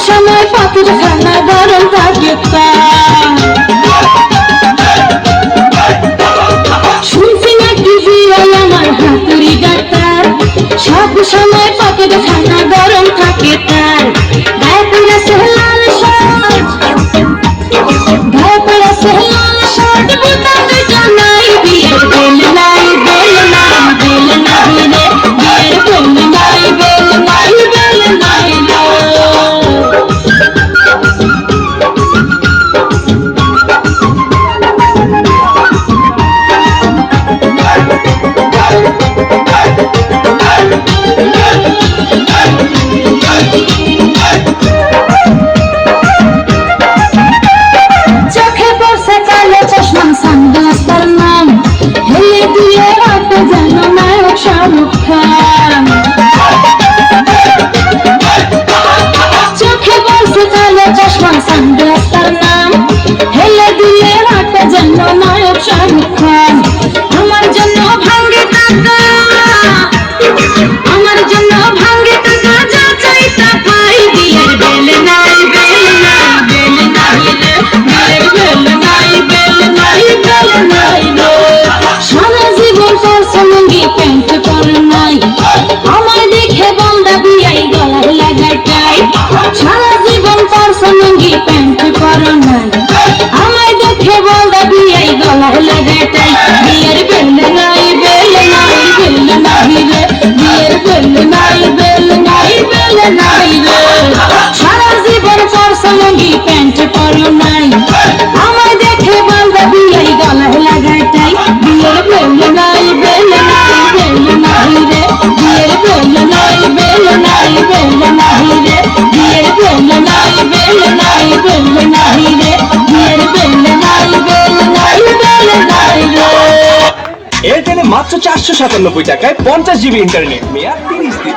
সময় পাখির খানা গরম থাকে শুনছি নাকি বিয়াই আমার হাতুড়ি ডাক্তার সব সময় পাখির খানা গরম থাকে তার গায়ে পড়েছে লাল শার্ট গায়ে পড়েছে লাল শার্ট বোতামে জানাই বিয়ের বেল নাই বেল নাই বেল নাই রে বিয়ের বেল নাই বেল নাই বেল নাই চোখে পড়ছে কালো চশমা সানগ্লাস তার নাম হেলে দিয়ে রাতে যেন নায়ক শাহরুখ খান চোখে পড়ছে কালো চশমা সানগ্লাস তার নাম হেলে দিয়ে রাতে যেন নায়ক শাহরুখ খান আমার জন্য ভাঙ্গে টাকা আমার জন্য ভাঙ্গে টাকা যা চাই তা পাই বিয়ের বেল নাই বেল নাই বেল নাই রে বিয়ের বেল নাই বেল নাই বেল নাই রে সারা জীবন পরছে লুঙ্গি প্যান্ট পরে নাই আমার দেখে বন্দা বিয়াই গলায় লাগায় টাই সারা জীবন পরছে লুঙ্গি প্যান্ট পরে নাই আমায় দেখে বন্দা বিয়াই গলায় লাগায় টাই বিয়ের বেল নাই বেল নাই বেল নাই রে বিয়ের বেল নাই বেল নাই বেল নাই রে সারা জীবন পরছে লুঙ্গি প্যান্ট পরে নাই আমায় দেখে বন্দা বিয়াই গলায় লাগায় টাই বিয়ের বেল নাই বেল নাই বেল নাই রে বিয়ের বেল নাই বেল নাই বেল নাই রে বিয়ের বেল নাই বেল নাই বেল নাই রে বিয়ের বেল নাই বেল নাই বেল নাই রে এয়ারটেলে মাত্র 497 টাকায় 50 জিবি ইন্টারনেট মেয়াদ 30 দিন।